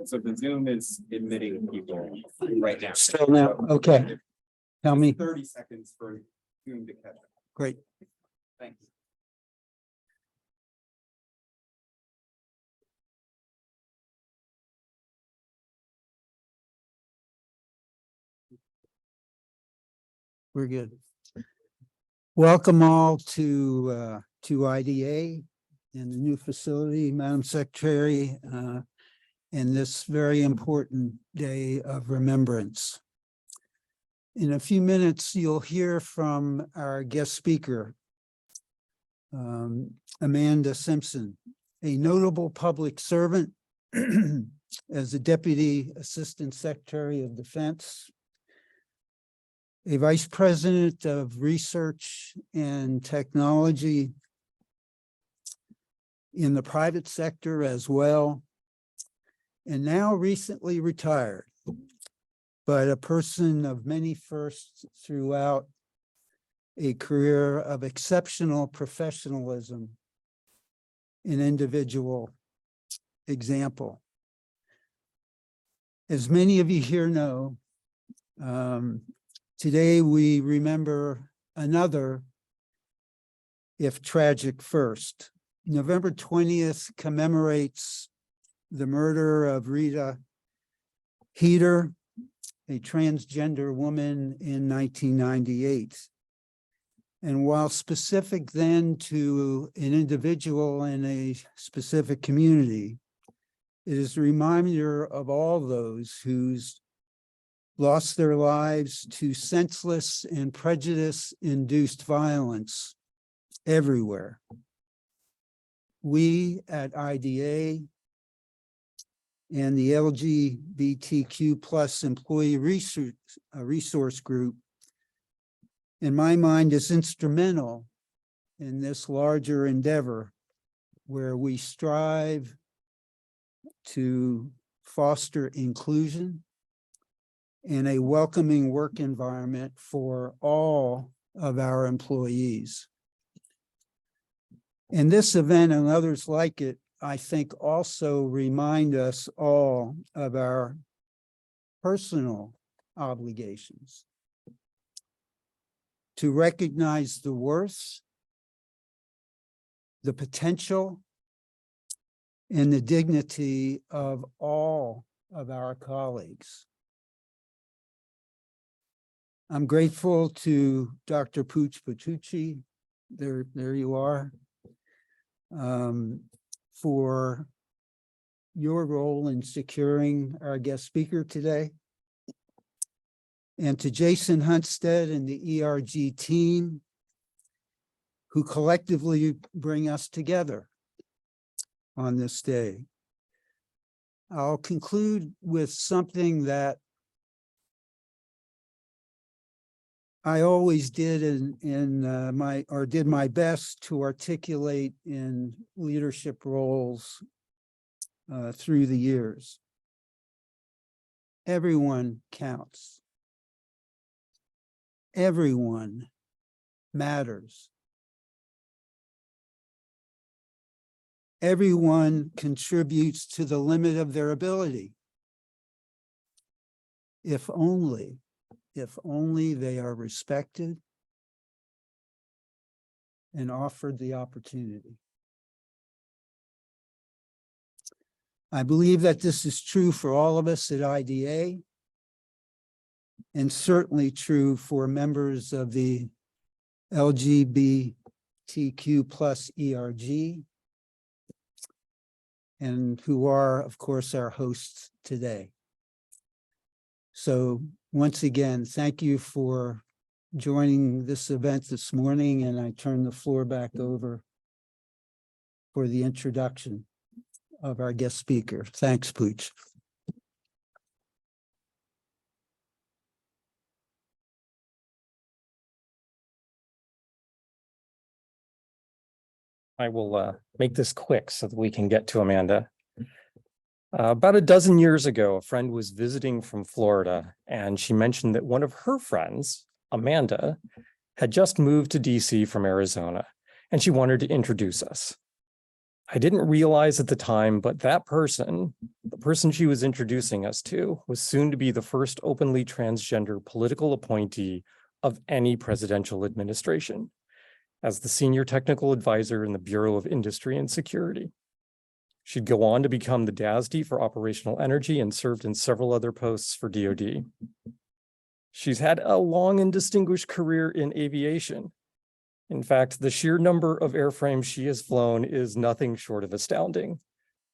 So the Zoom is admitting people right now. Still now, okay. Tell me. 30 seconds for Zoom to catch up. Great. Thank you. We're good. Welcome all to IDA in the new facility, Madam Secretary, in this very important day of remembrance. In a few minutes, you'll hear from our guest speaker, Amanda Simpson, a notable public servant as the Deputy Assistant Secretary of Defense, a Vice President of Research and Technology in the private sector as well, and now recently retired, but a person of many firsts throughout a career of exceptional professionalism and individual example. As many of you here know, today we remember another, if tragic, first. November 20th commemorates the murder of Rita Heater, a transgender woman, in 1998. And while specific then to an individual in a specific community, it is a reminder of all those who's lost their lives to senseless and prejudice-induced violence everywhere. We at IDA and the LGBTQ plus employee resource group, in my mind, is instrumental in this larger endeavor where we strive to foster inclusion and a welcoming work environment for all of our employees. And this event and others like it, I think, also remind us all of our personal obligations to recognize the worth, the potential, and the dignity of all of our colleagues. I'm grateful to Dr. Pooch Patucci, there you are, for your role in securing our guest speaker today. And to Jason Hunstead and the ERG team, who collectively bring us together on this day. I'll conclude with something that I always did did my best to articulate in leadership roles through the years. Everyone counts. Everyone matters. Everyone contributes to the limit of their ability. If only they are respected and offered the opportunity. I believe that this is true for all of us at IDA, and certainly true for members of the LGBTQ plus ERG, and who are, of course, our hosts today. So once again, thank you for joining this event this morning, and I turn the floor back over for the introduction of our guest speaker. Thanks, Pooch. I will make this quick so that we can get to Amanda. About a dozen years ago, a friend was visiting from Florida, and she mentioned that one of her friends, Amanda, had just moved to DC from Arizona, and she wanted to introduce us. I didn't realize at the time, but that person, the person she was introducing us to, was soon to be the first openly transgender political appointee of any presidential administration, as the senior technical advisor in the Bureau of Industry and Security. She'd go on to become the DASD for operational energy and served in several other posts for DoD. She's had a long and distinguished career in aviation. In fact, the sheer number of airframes she has flown is nothing short of astounding.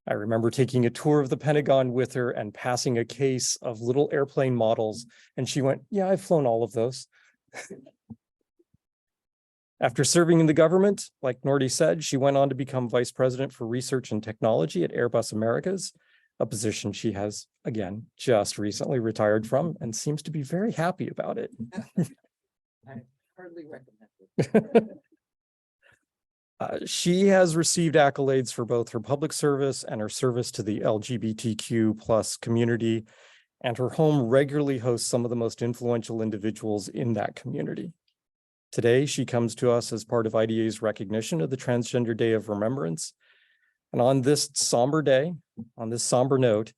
I remember taking a tour of the Pentagon with her and passing a case of little airplane models, and she went, "Yeah, I've flown all of those." After serving in the government, like Norty said, she went on to become vice president for research and technology at Airbus Americas, a position she has, again, just recently retired from and seems to be very happy about it. I hardly recommend it. She has received accolades for both her public service and her service to the LGBTQ plus community, and her home regularly hosts some of the most influential individuals in that community. Today, she comes to us as part of IDA's recognition of the Transgender Day of Remembrance. And on this somber day, on this somber note,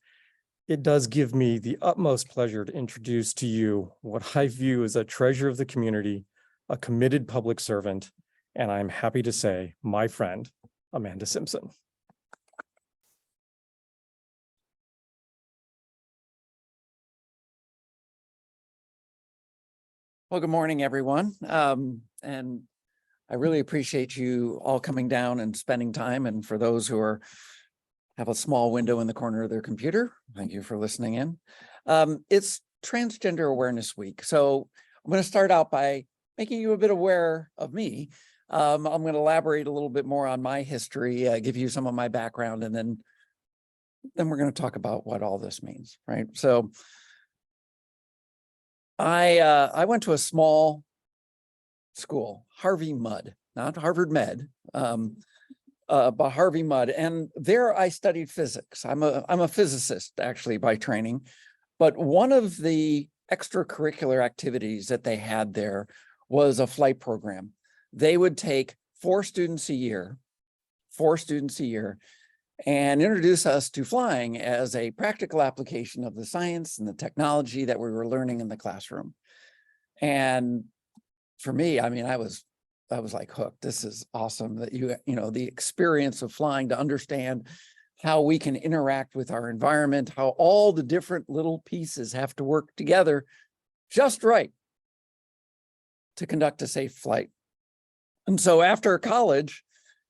it does give me the utmost pleasure to introduce to you what I view as a treasure of the community, a committed public servant, and I'm happy to say, my friend, Amanda Simpson. Well, good morning, everyone. And I really appreciate you all coming down and spending time. And for those who have a small window in the corner of their computer, thank you for listening in. It's Transgender Awareness Week. So I'm going to start out by making you a bit aware of me. I'm going to elaborate a little bit more on my history, give you some of my background, and then we're going to talk about what all this means, right? So I went to a small school, Harvey Mudd, not Harvard Med, but Harvey Mudd, and there I studied physics. I'm a physicist actually by training, but one of the extracurricular activities that they had there was a flight program. They would take 4 students a year, and introduce us to flying as a practical application of the science and the technology that we were learning in the classroom. And for me, I mean, I was like hooked. This is awesome that you know, the experience of flying, to understand how we can interact with our environment, how all the different little pieces have to work together just right to conduct a safe flight. And so after college,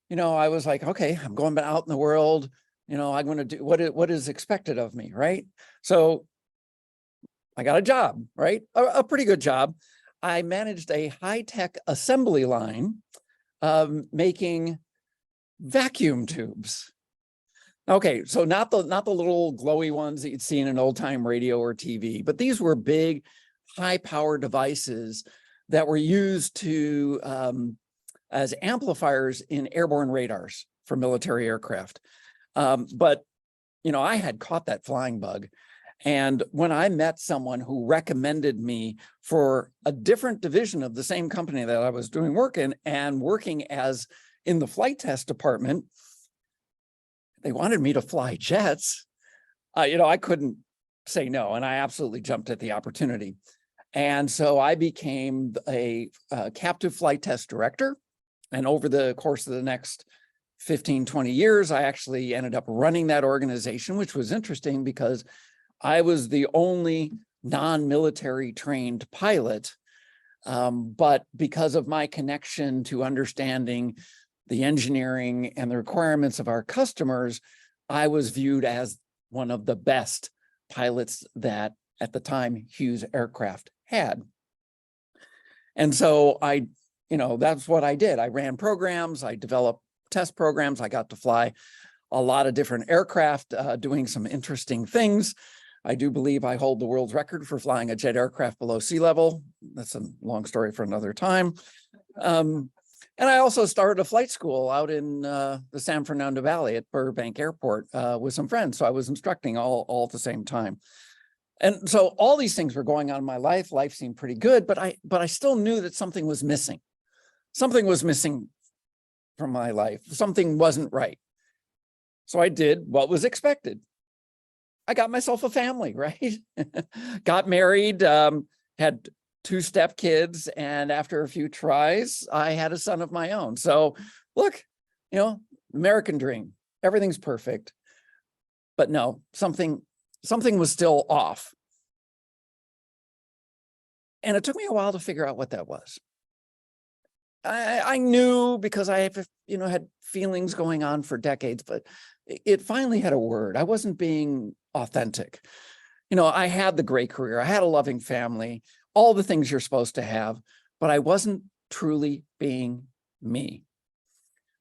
you know, I was like, okay, I'm going out in the world, you know, I'm going to do what is expected of me, right? So I got a job, right? A pretty good job. I managed a high-tech assembly line making vacuum tubes. Okay, so not the little glowy ones that you'd see in an old-time radio or TV, but these were big, high-power devices that were used to as amplifiers in airborne radars for military aircraft. But, you know, I had caught that flying bug. And when I met someone who recommended me for a different division of the same company that I was doing work in, and working as in the flight test department, they wanted me to fly jets. You know, I couldn't say no, and I absolutely jumped at the opportunity. And so I became a captive flight test director. And over the course of the next 15, 20 years, I actually ended up running that organization, which was interesting because I was the only non-military trained pilot. But because of my connection to understanding the engineering and the requirements of our customers, I was viewed as one of the best pilots that at the time Hughes Aircraft had. And so you know, that's what I did. I ran programs, I developed test programs, I got to fly a lot of different aircraft, doing some interesting things. I do believe I hold the world's record for flying a jet aircraft below sea level. That's a long story for another time. And I also started a flight school out in the San Fernando Valley at Burbank Airport with some friends. So I was instructing all at the same time. And so all these things were going on in my life. Life seemed pretty good, but I still knew that something was missing. Something was missing from my life. Something wasn't right. So I did what was expected. I got myself a family, right? Got married, had 2 stepkids, and after a few tries, I had a son of my own. So look, American dream, everything's perfect. But no, something was still off. And it took me a while to figure out what that was. I knew because I have, had feelings going on for decades, but it finally had a word. I wasn't being authentic. I had the great career. I had a loving family, all the things you're supposed to have, but I wasn't truly being me.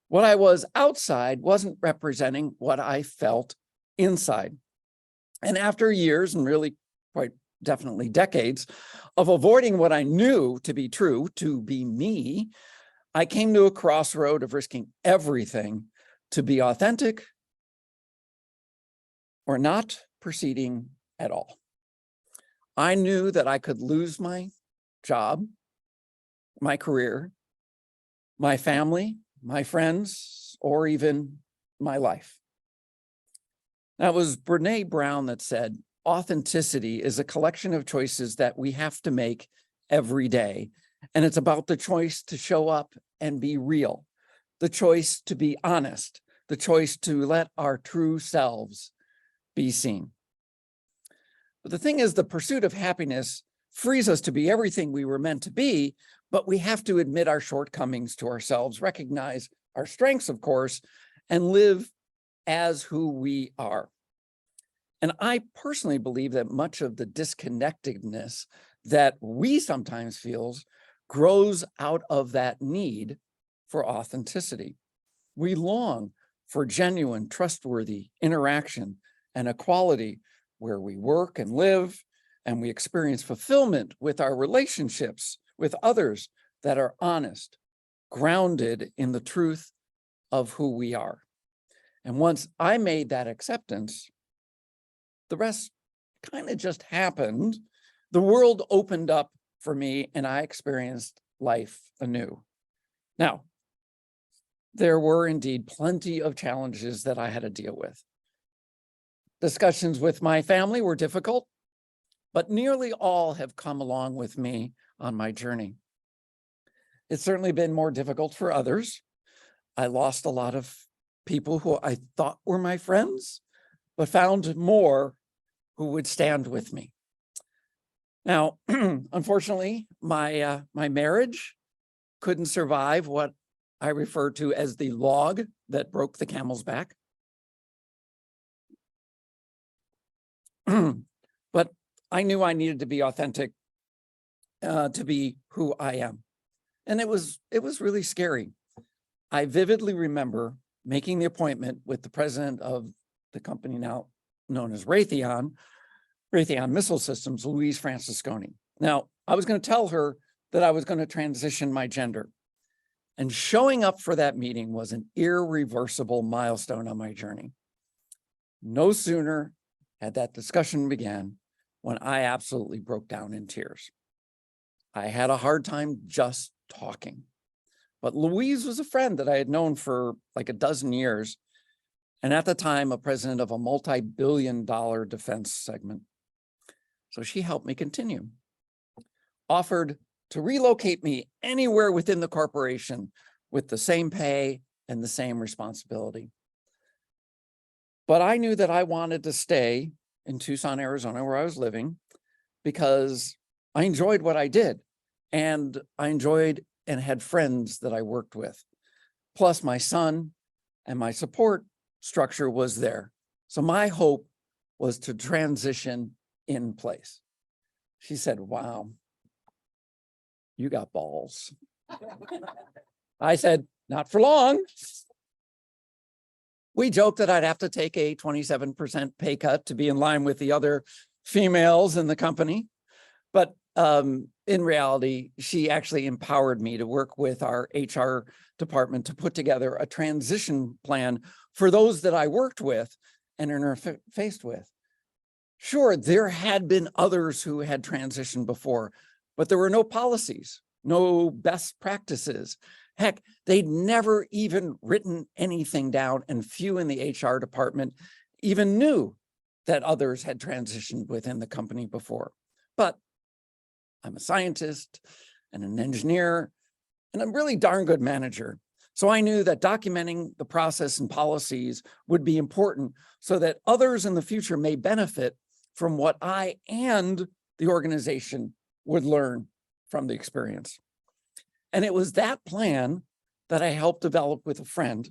What I was outside wasn't representing what I felt inside. And after years, and really quite definitely decades, of avoiding what I knew to be true, to be me, I came to a crossroad of risking everything to be authentic or not proceeding at all. I knew that I could lose my job, my career, my family, my friends, or even my life. That was Brené Brown that said, authenticity is a collection of choices that we have to make every day. And it's about the choice to show up and be real, the choice to be honest, the choice to let our true selves be seen. But the thing is, the pursuit of happiness frees us to be everything we were meant to be, but we have to admit our shortcomings to ourselves, recognize our strengths, of course, and live as who we are. And I personally believe that much of the disconnectedness that we sometimes feel grows out of that need for authenticity. We long for genuine, trustworthy interaction and equality where we work and live, and we experience fulfillment with our relationships with others that are honest, grounded in the truth of who we are. And once I made that acceptance, the rest kind of just happened. The world opened up for me and I experienced life anew. Now, there were indeed plenty of challenges that I had to deal with. Discussions with my family were difficult, but nearly all have come along with me on my journey. It's certainly been more difficult for others. I lost a lot of people who I thought were my friends, but found more who would stand with me. Now, unfortunately, my marriage couldn't survive what I refer to as the log that broke the camel's back. But I knew I needed to be authentic to be who I am. And it was really scary. I vividly remember making the appointment with the president of the company now known as Raytheon Missile Systems, Louise Francisconi. Now, I was going to tell her that I was going to transition my gender. And showing up for that meeting was an irreversible milestone on my journey. No sooner had that discussion began when I absolutely broke down in tears. I had a hard time just talking. But Louise was a friend that I had known for like a dozen years, and at the time, a president of a multi-billion-dollar defense segment. So she helped me continue, offered to relocate me anywhere within the corporation with the same pay and the same responsibility. But I knew that I wanted to stay in Tucson, Arizona, where I was living, because I enjoyed what I did, and I enjoyed and had friends that I worked with. Plus my son and my support structure was there. So my hope was to transition in place. She said, "Wow, you got balls." I said, "Not for long." We joked that I'd have to take a 27% pay cut to be in line with the other females in the company. But in reality, she actually empowered me to work with our HR department to put together a transition plan for those that I worked with and interfaced with. Sure, there had been others who had transitioned before, but there were no policies, no best practices. Heck, they'd never even written anything down, and few in the HR department even knew that others had transitioned within the company before. But I'm a scientist and an engineer and a really darn good manager. So I knew that documenting the process and policies would be important so that others in the future may benefit from what I and the organization would learn from the experience. And it was that plan that I helped develop with a friend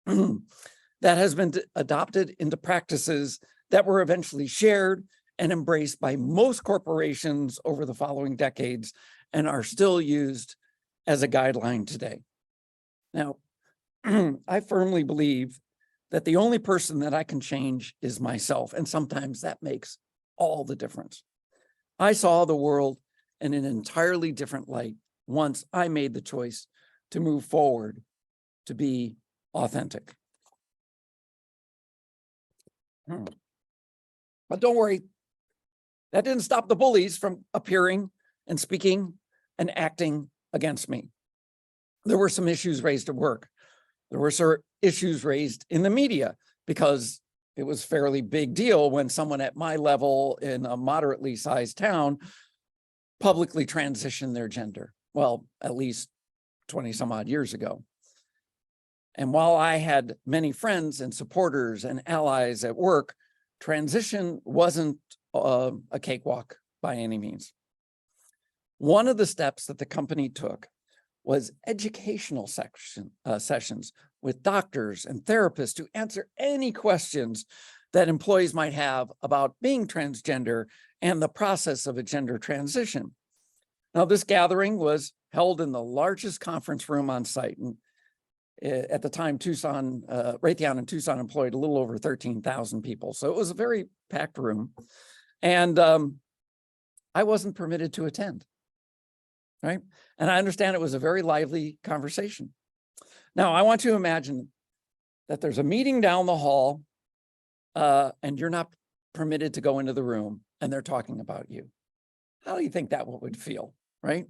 that has been adopted into practices that were eventually shared and embraced by most corporations over the following decades and are still used as a guideline today. Now, I firmly believe that the only person that I can change is myself, and sometimes that makes all the difference. I saw the world in an entirely different light once I made the choice to move forward, to be authentic. But don't worry, that didn't stop the bullies from appearing and speaking and acting against me. There were some issues raised at work. There were some issues raised in the media because it was a fairly big deal when someone at my level in a moderately sized town publicly transitioned their gender. Well, at least 20 some odd years ago. And while I had many friends and supporters and allies at work, transition wasn't a cakewalk by any means. One of the steps that the company took was educational sessions with doctors and therapists to answer any questions that employees might have about being transgender and the process of a gender transition. Now, this gathering was held in the largest conference room on site. And at the time, Raytheon in Tucson employed a little over 13,000 people. So it was a very packed room. And I wasn't permitted to attend, right? And I understand it was a very lively conversation. Now, I want you to imagine that there's a meeting down the hall and you're not permitted to go into the room and they're talking about you. How do you think that would feel, right?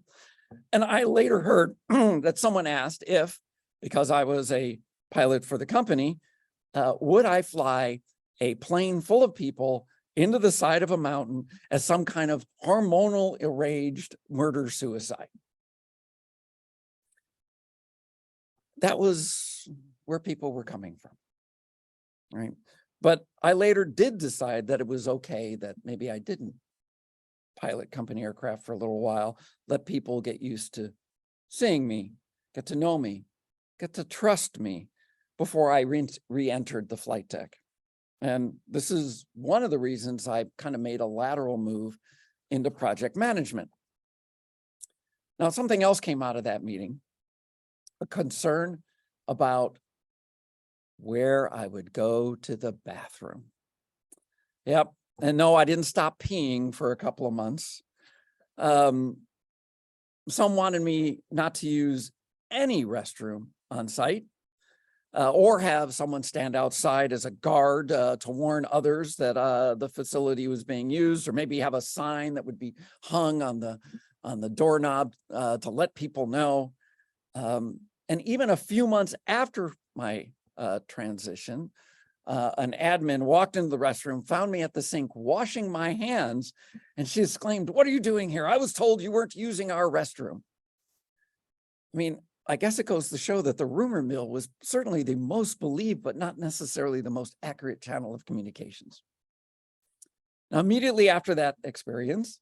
And I later heard that someone asked if, because I was a pilot for the company, would I fly a plane full of people into the side of a mountain as some kind of hormonal enraged murder-suicide? That was where people were coming from, right? But I later did decide that it was okay that maybe I didn't pilot company aircraft for a little while, let people get used to seeing me, get to know me, get to trust me before I re-entered the flight deck. And this is one of the reasons I kind of made a lateral move into project management. Now, something else came out of that meeting, a concern about where I would go to the bathroom. Yep. And no, I didn't stop peeing for a couple of months. Some wanted me not to use any restroom on site or have someone stand outside as a guard to warn others that the facility was being used, or maybe have a sign that would be hung on the doorknob to let people know. And even a few months after my transition, an admin walked into the restroom, found me at the sink washing my hands, and she exclaimed, "What are you doing here? I was told you weren't using our restroom." I mean, I guess it goes to show that the rumor mill was certainly the most believed, but not necessarily the most accurate channel of communications. Now, immediately after that experience,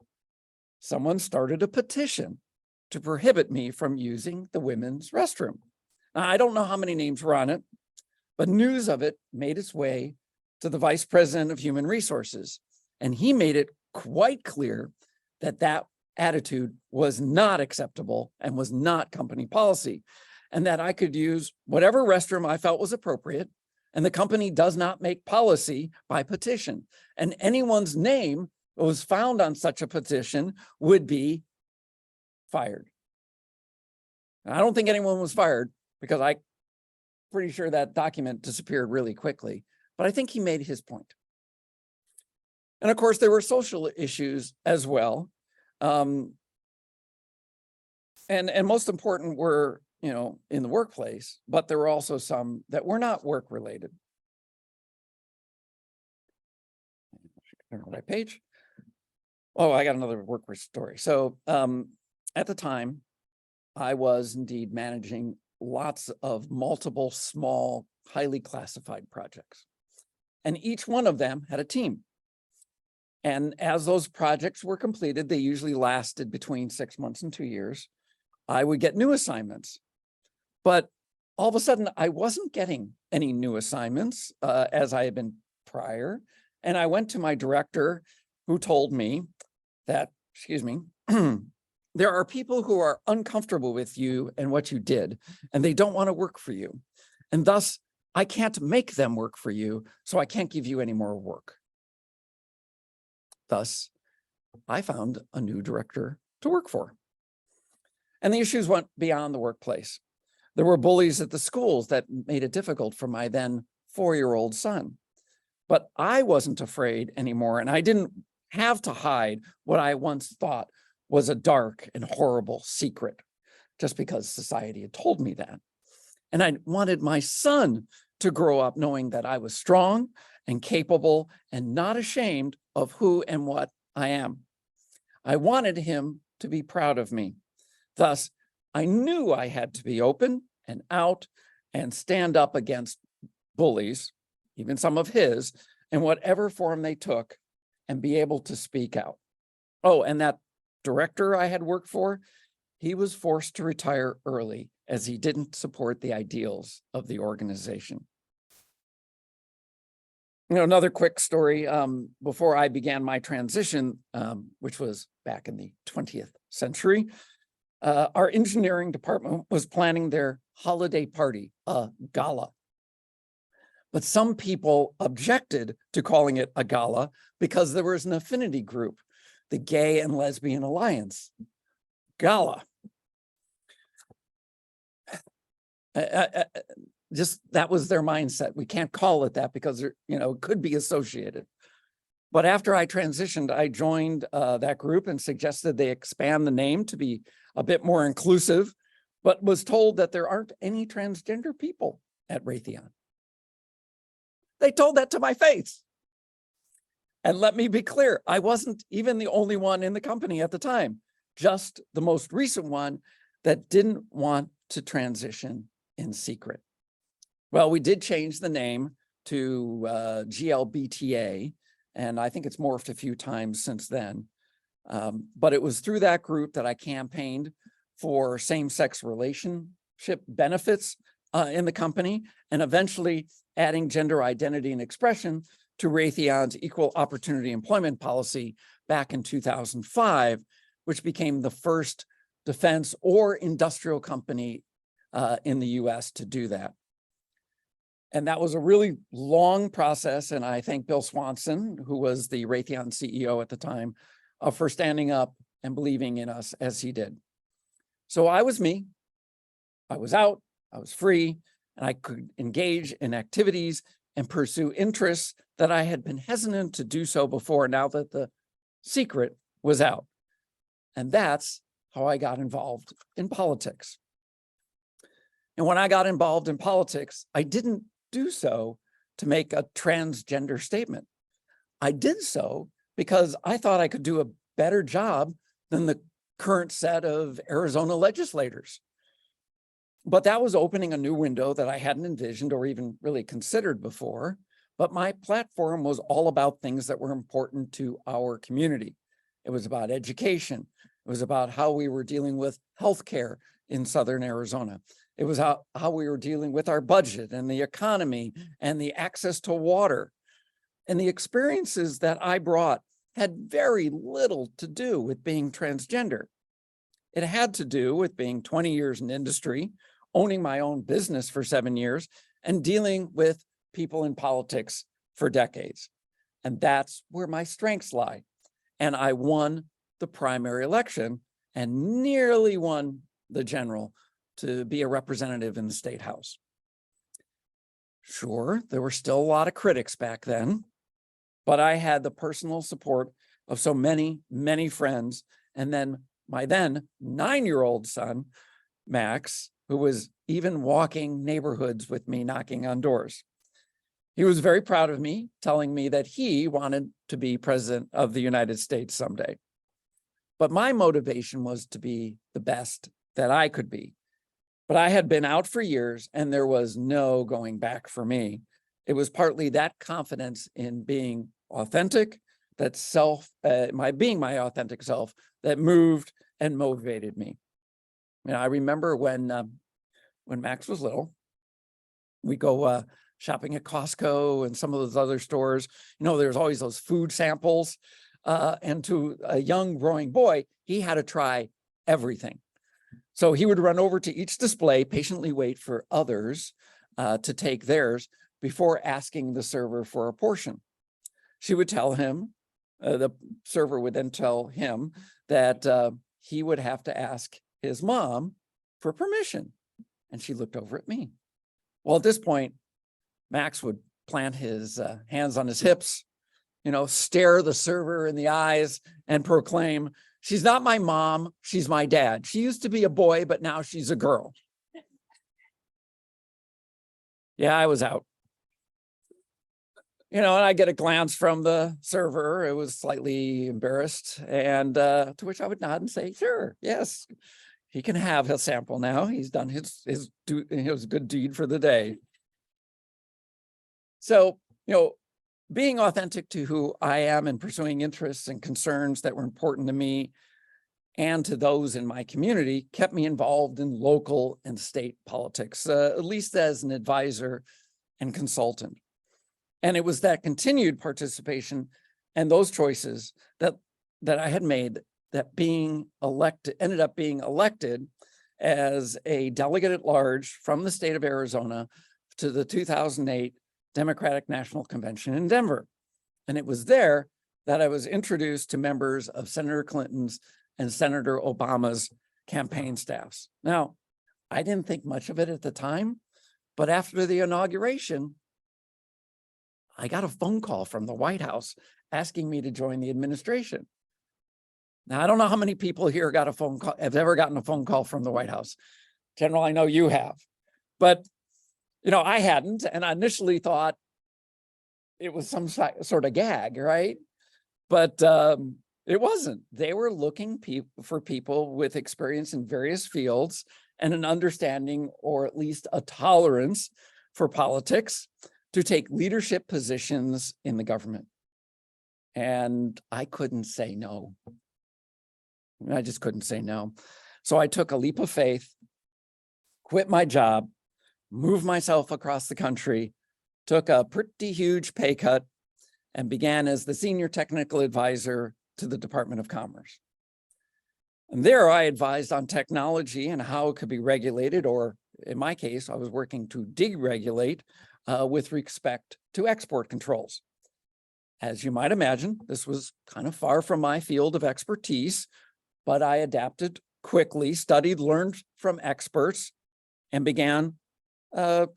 someone started a petition to prohibit me from using the women's restroom. Now, I don't know how many names were on it, but news of it made its way to the Vice President of Human Resources, and he made it quite clear that that attitude was not acceptable and was not company policy, and that I could use whatever restroom I felt was appropriate, and the company does not make policy by petition, and anyone's name that was found on such a petition would be fired. And I don't think anyone was fired, because I'm pretty sure that document disappeared really quickly, but I think he made his point. And of course, there were social issues as well. And most important were, in the workplace, but there were also some that were not work related. Turn to the right page. Oh, I got another work story. So at the time, I was indeed managing lots of multiple small, highly classified projects. And each one of them had a team. And as those projects were completed, they usually lasted between 6 months and 2 years. I would get new assignments. But all of a sudden, I wasn't getting any new assignments as I had been prior. And I went to my director, who told me that, there are people who are uncomfortable with you and what you did, and they don't want to work for you. And thus, I can't make them work for you, so I can't give you any more work. Thus, I found a new director to work for. And the issues went beyond the workplace. There were bullies at the schools that made it difficult for my then 4-year-old son. But I wasn't afraid anymore, and I didn't have to hide what I once thought was a dark and horrible secret, just because society had told me that. And I wanted my son to grow up knowing that I was strong and capable and not ashamed of who and what I am. I wanted him to be proud of me. Thus, I knew I had to be open and out and stand up against bullies, even some of his, in whatever form they took, and be able to speak out. Oh, and that director I had worked for, he was forced to retire early as he didn't support the ideals of the organization. Another quick story, before I began my transition, which was back in the 20th century, our engineering department was planning their holiday party, a gala. But some people objected to calling it a gala because there was an affinity group, the Gay and Lesbian Alliance. Gala. Just that was their mindset. We can't call it that because it could be associated. But after I transitioned, I joined that group and suggested they expand the name to be a bit more inclusive, but was told that there aren't any transgender people at Raytheon. They told that to my face. And let me be clear, I wasn't even the only one in the company at the time, just the most recent one that didn't want to transition in secret. Well, we did change the name to GLBTA, and I think it's morphed a few times since then. But it was through that group that I campaigned for same-sex relationship benefits in the company, and eventually adding gender identity and expression to Raytheon's equal opportunity employment policy back in 2005, which became the first defense or industrial company in the US to do that. And that was a really long process. And I thank Bill Swanson, who was the Raytheon CEO at the time, for standing up and believing in us as he did. So I was me, I was out, I was free, and I could engage in activities and pursue interests that I had been hesitant to do so before, now that the secret was out. And that's how I got involved in politics. And when I got involved in politics, I didn't do so to make a transgender statement. I did so because I thought I could do a better job than the current set of Arizona legislators. But that was opening a new window that I hadn't envisioned or even really considered before. But my platform was all about things that were important to our community. It was about education. It was about how we were dealing with healthcare in Southern Arizona. It was how we were dealing with our budget and the economy and the access to water. And the experiences that I brought had very little to do with being transgender. It had to do with being 20 years in industry, owning my own business for 7 years, and dealing with people in politics for decades. And that's where my strengths lie. And I won the primary election and nearly won the general to be a representative in the state house. Sure, there were still a lot of critics back then, but I had the personal support of so many, many friends. And then my then 9-year-old son, Max, who was even walking neighborhoods with me, knocking on doors. He was very proud of me, telling me that he wanted to be president of the United States someday. But my motivation was to be the best that I could be. But I had been out for years and there was no going back for me. It was partly that confidence in being authentic, that being my authentic self that moved and motivated me. I remember when Max was little, we go shopping at Costco and some of those other stores. There's always those food samples. And to a young growing boy, he had to try everything. So he would run over to each display, patiently wait for others to take theirs before asking the server for a portion. She would tell him, the server would then tell him that he would have to ask his mom for permission. And she looked over at me. Well, at this point, Max would plant his hands on his hips, stare the server in the eyes and proclaim, "She's not my mom, she's my dad. She used to be a boy, but now she's a girl." Yeah, I was out. And I get a glance from the server. It was slightly embarrassed. And to which I would nod and say, "Sure, yes, he can have a sample now. He's done his good deed for the day." So, being authentic to who I am and pursuing interests and concerns that were important to me and to those in my community kept me involved in local and state politics, at least as an advisor and consultant. And it was that continued participation and those choices that I had made that ended up being elected as a delegate at large from the state of Arizona to the 2008 Democratic National Convention in Denver. And it was there that I was introduced to members of Senator Clinton's and Senator Obama's campaign staffs. Now, I didn't think much of it at the time, but after the inauguration, I got a phone call from the White House asking me to join the administration. Now, I don't know how many people here have ever gotten a phone call from the White House. General, I know you have, but I hadn't, and I initially thought it was some sort of gag, right? But it wasn't. They were looking for people with experience in various fields and an understanding, or at least a tolerance for politics, to take leadership positions in the government. And I couldn't say no. I just couldn't say no. So I took a leap of faith, quit my job, moved myself across the country, took a pretty huge pay cut, and began as the senior technical advisor to the Department of Commerce. And there I advised on technology and how it could be regulated, or in my case, I was working to deregulate with respect to export controls. As you might imagine, this was kind of far from my field of expertise, but I adapted quickly, studied, learned from experts, and began to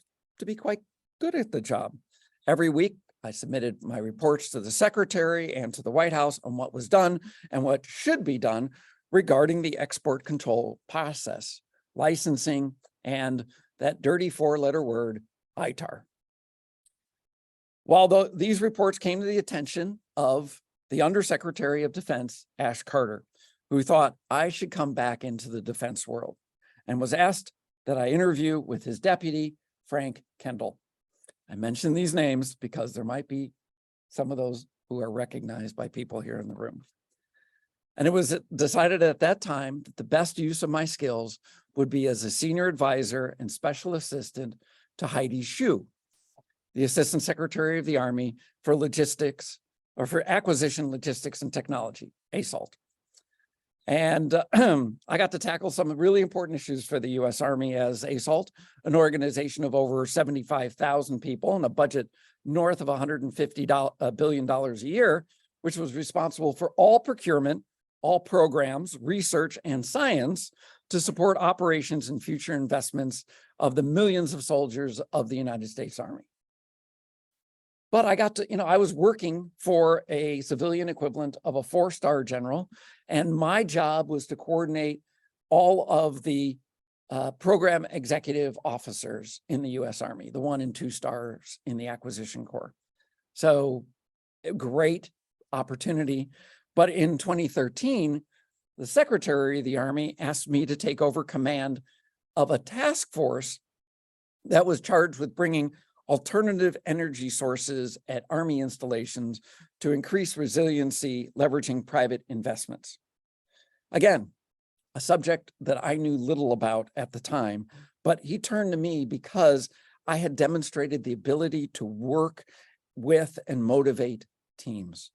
be quite good at the job. Every week, I submitted my reports to the secretary and to the White House on what was done and what should be done regarding the export control process, licensing, and that dirty four-letter word, ITAR. While these reports came to the attention of the Undersecretary of Defense, Ash Carter, who thought I should come back into the defense world, and was asked that I interview with his deputy, Frank Kendall. I mention these names because there might be some of those who are recognized by people here in the room. And it was decided at that time that the best use of my skills would be as a senior advisor and special assistant to Heidi Shue, the Assistant Secretary of the Army for Logistics, or for Acquisition, Logistics, and Technology, ASALT. And I got to tackle some really important issues for the U.S. Army as ASALT, an organization of over 75,000 people and a budget north of $150 billion a year, which was responsible for all procurement, all programs, research, and science to support operations and future investments of the millions of soldiers of the United States Army. But I got to, I was working for a civilian equivalent of a 4-star general, and my job was to coordinate all of the program executive officers in the US Army, the 1 and 2 stars in the Acquisition Corps. So a great opportunity. But in 2013, the Secretary of the Army asked me to take over command of a task force that was charged with bringing alternative energy sources at Army installations to increase resiliency, leveraging private investments. Again, a subject that I knew little about at the time, but he turned to me because I had demonstrated the ability to work with and motivate teams.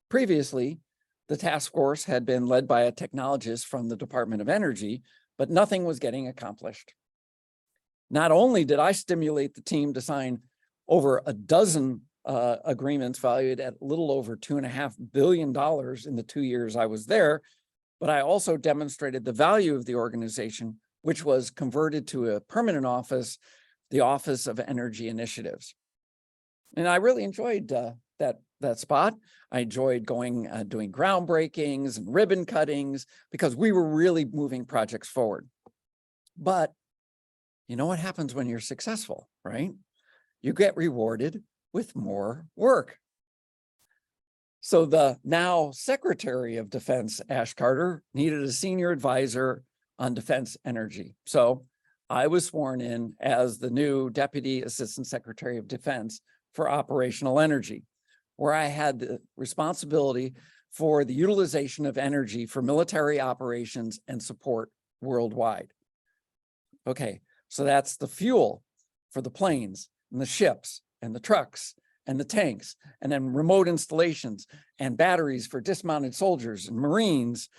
Previously, the task force had been led by a technologist from the Department of Energy, but nothing was getting accomplished. Not only did I stimulate the team to sign over a dozen agreements valued at a little over $2.5 billion in the 2 years I was there, but I also demonstrated the value of the organization, which was converted to a permanent office, the Office of Energy Initiatives. And I really enjoyed that spot. I enjoyed going, doing groundbreakings and ribbon cuttings because we were really moving projects forward. But you know what happens when you're successful, right? You get rewarded with more work. So the now Secretary of Defense, Ash Carter, needed a senior advisor on defense energy. So I was sworn in as the new Deputy Assistant Secretary of Defense for Operational Energy, where I had the responsibility for the utilization of energy for military operations and support worldwide. Okay, so that's the fuel for the planes and the ships and the trucks and the tanks, and then remote installations and batteries for dismounted soldiers and Marines,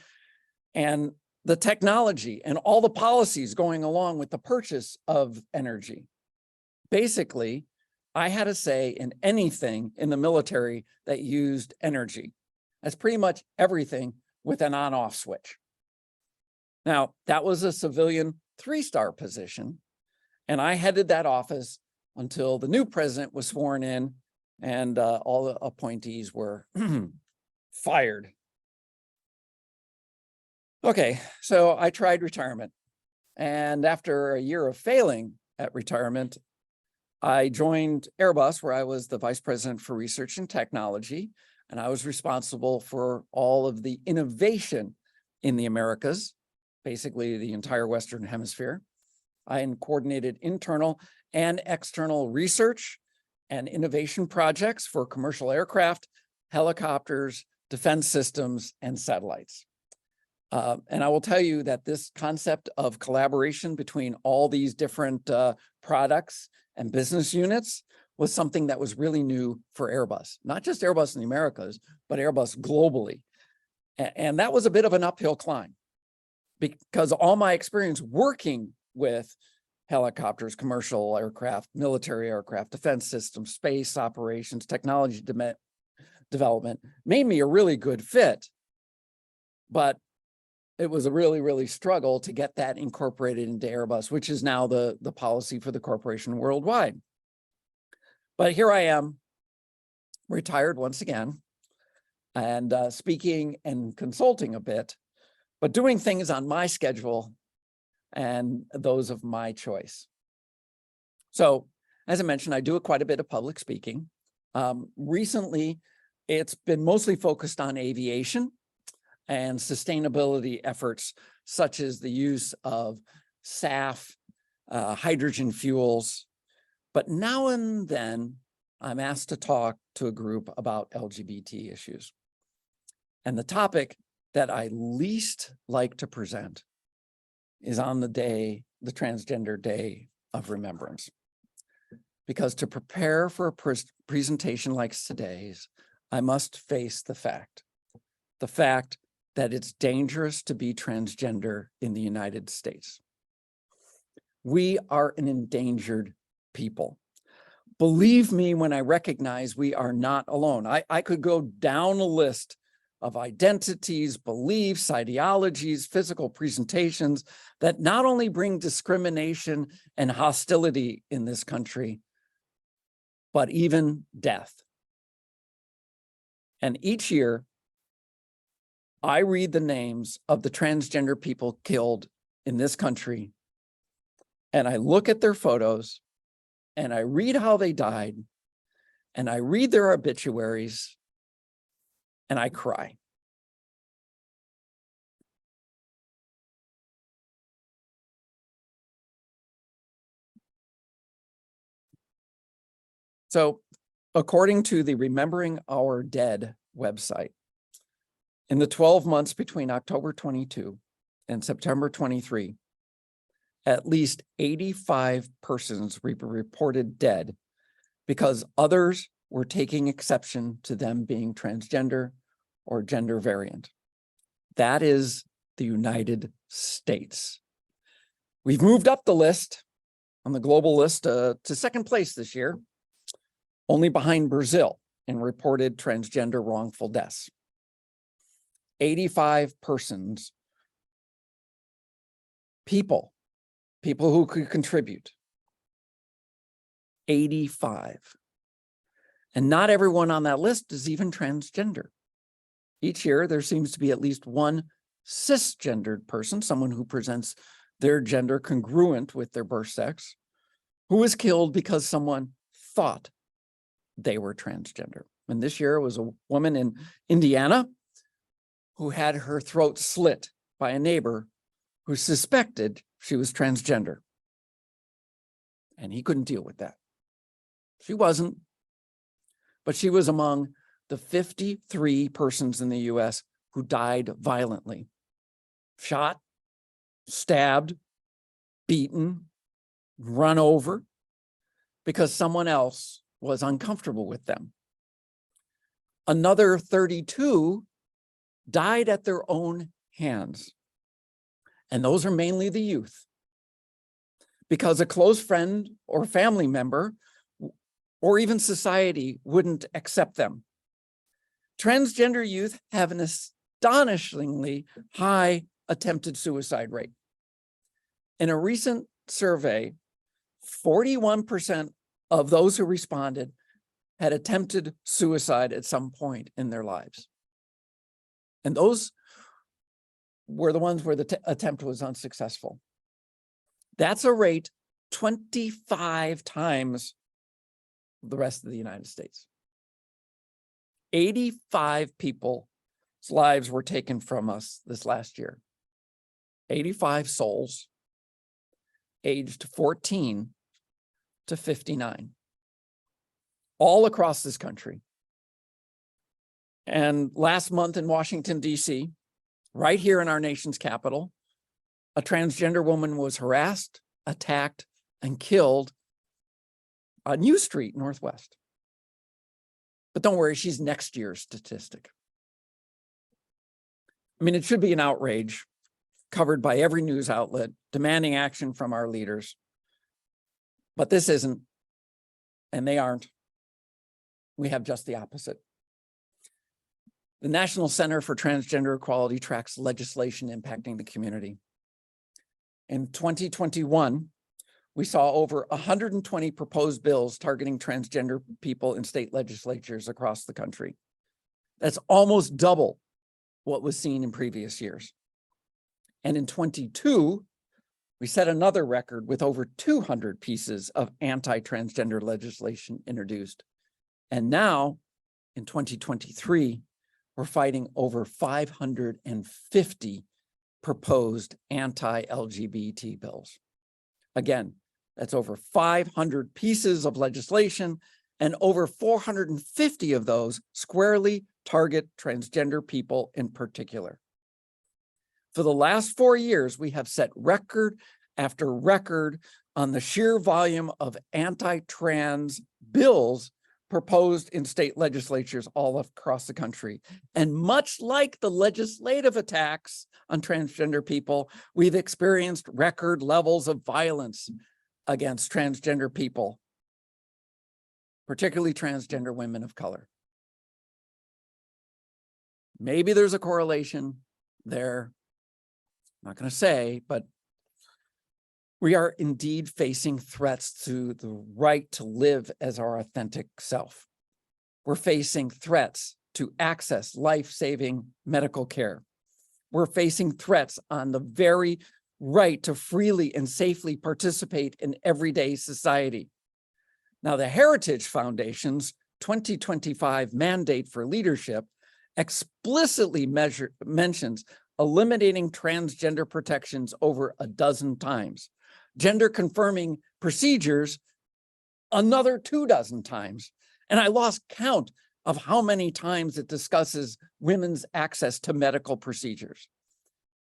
and the technology and all the policies going along with the purchase of energy. Basically, I had a say in anything in the military that used energy. That's pretty much everything with an on-off switch. Now, that was a civilian 3-star position, and I headed that office until the new president was sworn in and all the appointees were fired. Okay, so I tried retirement. And after a year of failing at retirement, I joined Airbus, where I was the vice president for research and technology, and I was responsible for all of the innovation in the Americas, basically the entire Western Hemisphere. I coordinated internal and external research and innovation projects for commercial aircraft, helicopters, defense systems, and satellites. And I will tell you that this concept of collaboration between all these different products and business units was something that was really new for Airbus, not just Airbus in the Americas, but Airbus globally. And that was a bit of an uphill climb because all my experience working with helicopters, commercial aircraft, military aircraft, defense systems, space operations, technology development made me a really good fit. But it was a really struggle to get that incorporated into Airbus, which is now the policy for the corporation worldwide. But here I am, retired once again, and speaking and consulting a bit, but doing things on my schedule and those of my choice. So, as I mentioned, I do quite a bit of public speaking. Recently, it's been mostly focused on aviation and sustainability efforts, such as the use of SAF, hydrogen fuels. But now and then, I'm asked to talk to a group about LGBT issues. And the topic that I least like to present is on the day, the Transgender Day of Remembrance. Because to prepare for a presentation like today's, I must face the fact that it's dangerous to be transgender in the United States. We are an endangered people. Believe me when I recognize we are not alone. I could go down a list of identities, beliefs, ideologies, physical presentations that not only bring discrimination and hostility in this country, but even death. And each year, I read the names of the transgender people killed in this country and I look at their photos and I read how they died and I read their obituaries and I cry. So, according to the Remembering Our Dead website, in the 12 months between October 22 and September 23, at least 85 persons were reported dead because others were taking exception to them being transgender or gender variant. That is the United States. We've moved up the list on the global list to second place this year, only behind Brazil in reported transgender wrongful deaths. 85 persons, people who could contribute. 85. And not everyone on that list is even transgender. Each year, there seems to be at least one cisgendered person, someone who presents their gender congruent with their birth sex, who was killed because someone thought they were transgender. And this year it was a woman in Indiana who had her throat slit by a neighbor who suspected she was transgender. And he couldn't deal with that. She wasn't, but she was among the 53 persons in the US who died violently. Shot, stabbed, beaten, run over, because someone else was uncomfortable with them. Another 32 died at their own hands. And those are mainly the youth, because a close friend or family member or even society wouldn't accept them. Transgender youth have an astonishingly high attempted suicide rate. In a recent survey, 41% of those who responded had attempted suicide at some point in their lives. And those were the ones where the attempt was unsuccessful. That's a rate 25 times the rest of the United States. 85 people's lives were taken from us this last year. 85 souls aged 14 to 59, all across this country. And last month in Washington, D.C., right here in our nation's capital, a transgender woman was harassed, attacked, and killed on U Street Northwest. But don't worry, she's next year's statistic. I mean, it should be an outrage covered by every news outlet, demanding action from our leaders. But this isn't, and they aren't. We have just the opposite. The National Center for Transgender Equality tracks legislation impacting the community. In 2021, we saw over 120 proposed bills targeting transgender people in state legislatures across the country. That's almost double what was seen in previous years. And in 22, we set another record with over 200 pieces of anti-transgender legislation introduced. And now, in 2023, we're fighting over 550 proposed anti-LGBT bills. Again, that's over 500 pieces of legislation, and over 450 of those squarely target transgender people in particular. For the last 4 years, we have set record after record on the sheer volume of anti-trans bills proposed in state legislatures all across the country. And much like the legislative attacks on transgender people, we've experienced record levels of violence against transgender people, particularly transgender women of color. Maybe there's a correlation there. I'm not going to say, but we are indeed facing threats to the right to live as our authentic self. We're facing threats to access life-saving medical care. We're facing threats on the very right to freely and safely participate in everyday society. Now, the Heritage Foundation's 2025 mandate for leadership explicitly mentions eliminating transgender protections over a dozen times, gender confirming procedures another 24 times. And I lost count of how many times it discusses women's access to medical procedures.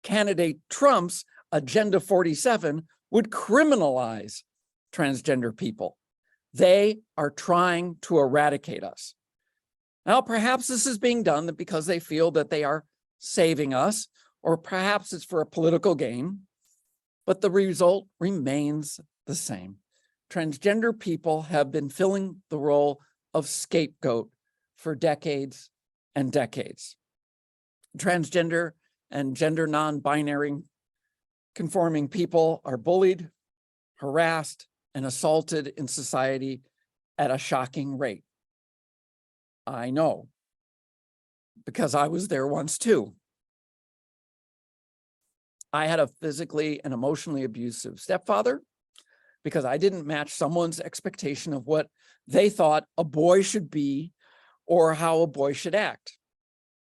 Candidate Trump's Agenda 47 would criminalize transgender people. They are trying to eradicate us. Now, perhaps this is being done because they feel that they are saving us, or perhaps it's for a political gain, but the result remains the same. Transgender people have been filling the role of scapegoat for decades and decades. Transgender and gender non-binary conforming people are bullied, harassed, and assaulted in society at a shocking rate. I know, because I was there once too. I had a physically and emotionally abusive stepfather because I didn't match someone's expectation of what they thought a boy should be or how a boy should act.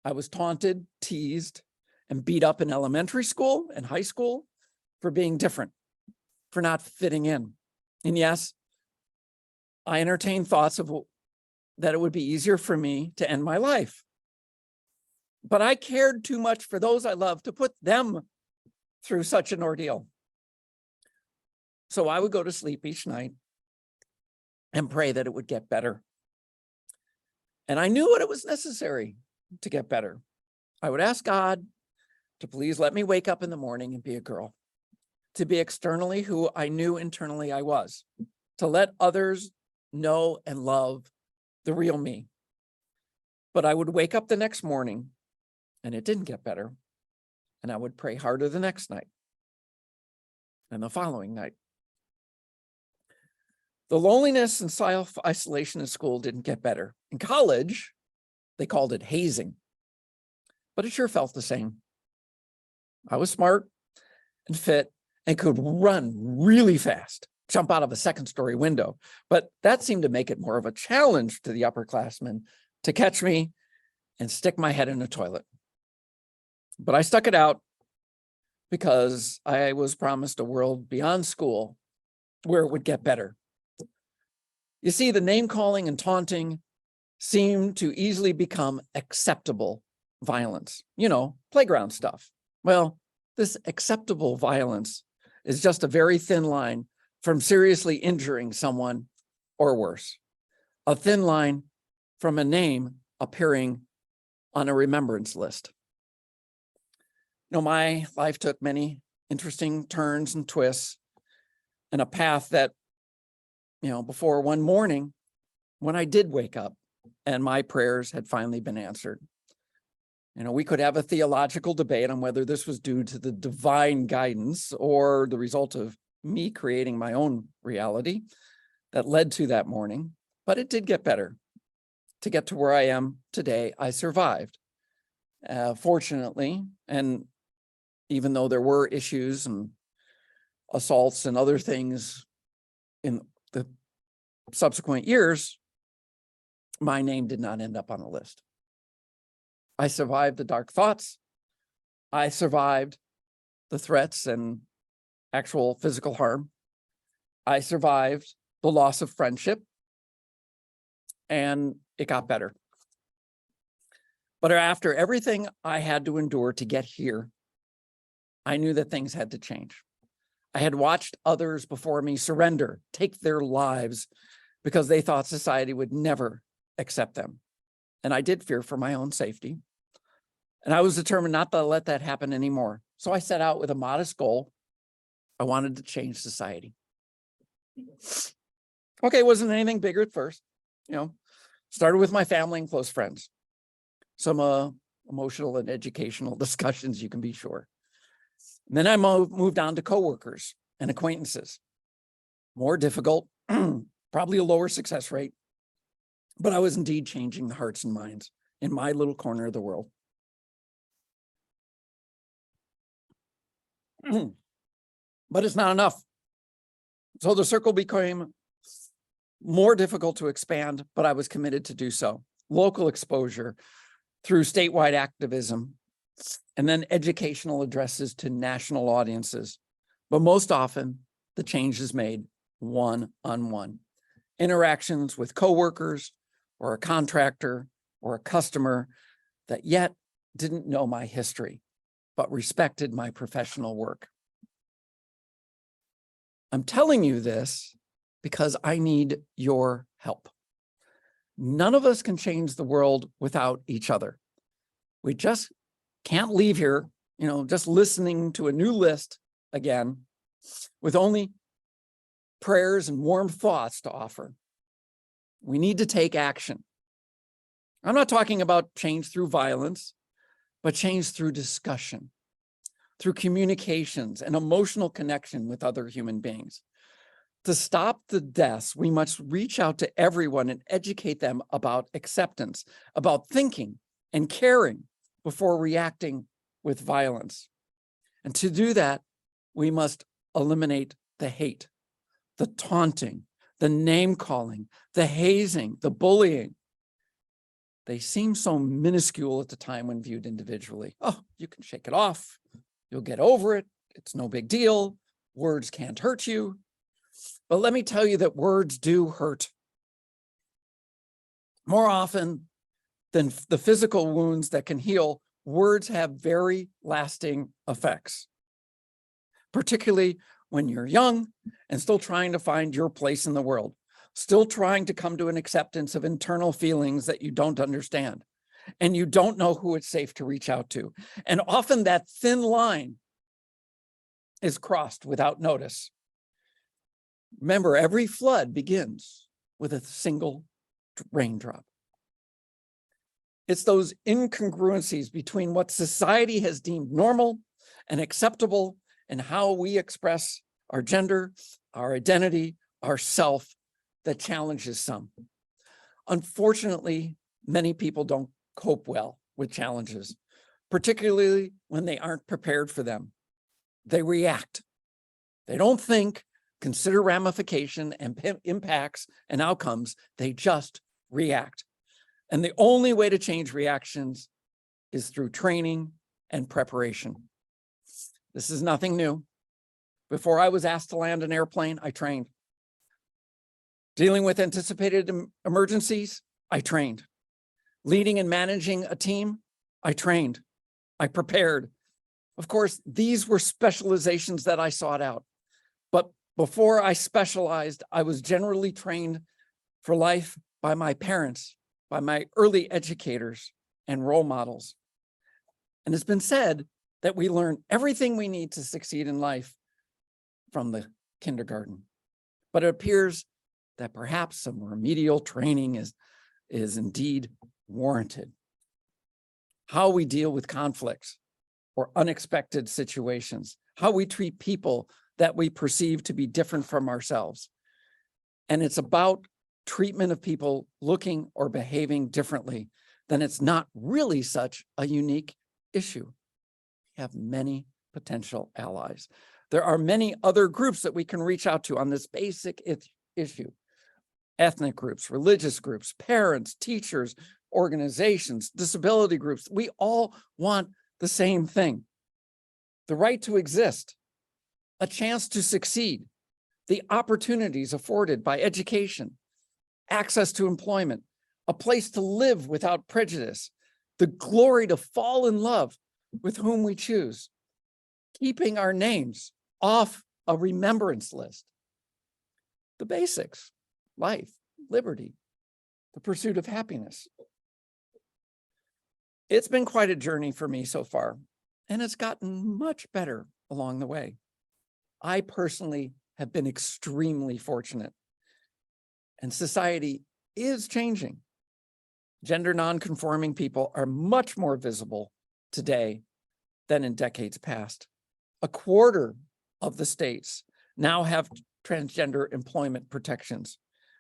I was taunted, teased, and beat up in elementary school and high school for being different, for not fitting in. And yes, I entertained thoughts of that it would be easier for me to end my life. But I cared too much for those I loved to put them through such an ordeal. So I would go to sleep each night and pray that it would get better. And I knew what it was necessary to get better. I would ask God to please let me wake up in the morning and be a girl, to be externally who I knew internally I was, to let others know and love the real me. But I would wake up the next morning and it didn't get better. And I would pray harder the next night and the following night. The loneliness and self-isolation in school didn't get better. In college, they called it hazing, but it sure felt the same. I was smart and fit and could run really fast, jump out of a second-story window, but that seemed to make it more of a challenge to the upperclassmen to catch me and stick my head in a toilet. But I stuck it out because I was promised a world beyond school where it would get better. You see, the name-calling and taunting seemed to easily become acceptable violence. You know, playground stuff. Well, this acceptable violence is just a very thin line from seriously injuring someone or worse. A thin line from a name appearing on a remembrance list. You know, my life took many interesting turns and twists and a path that, you know, before one morning when I did wake up and my prayers had finally been answered. You know, we could have a theological debate on whether this was due to the divine guidance or the result of me creating my own reality that led to that morning, but it did get better. To get to where I am today, I survived. Fortunately, and even though there were issues and assaults and other things in the subsequent years, my name did not end up on a list. I survived the dark thoughts. I survived the threats and actual physical harm. I survived the loss of friendship, and it got better. But after everything I had to endure to get here, I knew that things had to change. I had watched others before me surrender, take their lives because they thought society would never accept them. And I did fear for my own safety. And I was determined not to let that happen anymore. So I set out with a modest goal. I wanted to change society. Okay, it wasn't anything bigger at first. You know, started with my family and close friends. Some emotional and educational discussions, you can be sure. And then I moved on to coworkers and acquaintances. More difficult, probably a lower success rate, but I was indeed changing the hearts and minds in my little corner of the world. But it's not enough. So the circle became more difficult to expand, but I was committed to do so. Local exposure through statewide activism, and then educational addresses to national audiences. But most often, the change is made one-on-one. Interactions with coworkers or a contractor or a customer that yet didn't know my history, but respected my professional work. I'm telling you this because I need your help. None of us can change the world without each other. We just can't leave here, just listening to a new list again with only prayers and warm thoughts to offer. We need to take action. I'm not talking about change through violence, but change through discussion, through communications and emotional connection with other human beings. To stop the deaths, we must reach out to everyone and educate them about acceptance, about thinking and caring before reacting with violence. And to do that, we must eliminate the hate, the taunting, the name calling, the hazing, the bullying. They seem so minuscule at the time when viewed individually. Oh, you can shake it off. You'll get over it. It's no big deal. Words can't hurt you. But let me tell you that words do hurt. More often than the physical wounds that can heal, words have very lasting effects, particularly when you're young and still trying to find your place in the world, still trying to come to an acceptance of internal feelings that you don't understand, and you don't know who it's safe to reach out to. And often that thin line is crossed without notice. Remember, every flood begins with a single raindrop. It's those incongruencies between what society has deemed normal and acceptable and how we express our gender, our identity, our self that challenges some. Unfortunately, many people don't cope well with challenges, particularly when they aren't prepared for them. They react. They don't think, consider ramification and impacts and outcomes. They just react. And the only way to change reactions is through training and preparation. This is nothing new. Before I was asked to land an airplane, I trained. Dealing with anticipated emergencies, I trained. Leading and managing a team, I trained. I prepared. Of course, these were specializations that I sought out. But before I specialized, I was generally trained for life by my parents, by my early educators and role models. And it's been said that we learn everything we need to succeed in life from the kindergarten. But it appears that perhaps some remedial training is indeed warranted. How we deal with conflicts or unexpected situations, how we treat people that we perceive to be different from ourselves. And it's about treatment of people looking or behaving differently, then it's not really such a unique issue. We have many potential allies. There are many other groups that we can reach out to on this basic issue. Ethnic groups, religious groups, parents, teachers, organizations, disability groups. We all want the same thing: the right to exist, a chance to succeed, the opportunities afforded by education, access to employment, a place to live without prejudice, the glory to fall in love with whom we choose, keeping our names off a remembrance list. The basics: life, liberty, the pursuit of happiness. It's been quite a journey for me so far, and it's gotten much better along the way. I personally have been extremely fortunate, and society is changing. Gender nonconforming people are much more visible today than in decades past. A quarter of the states now have transgender employment protections.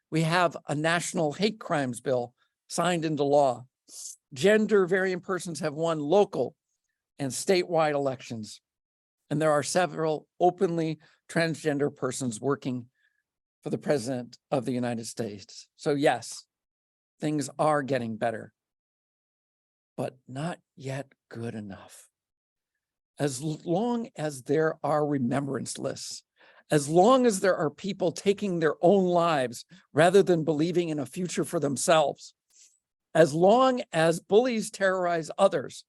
We have a national hate crimes bill signed into law. Gender variant persons have won local and statewide elections. And there are several openly transgender persons working for the President of the United States. So yes, things are getting better, but not yet good enough. As long as there are remembrance lists, as long as there are people taking their own lives rather than believing in a future for themselves, as long as bullies terrorize others,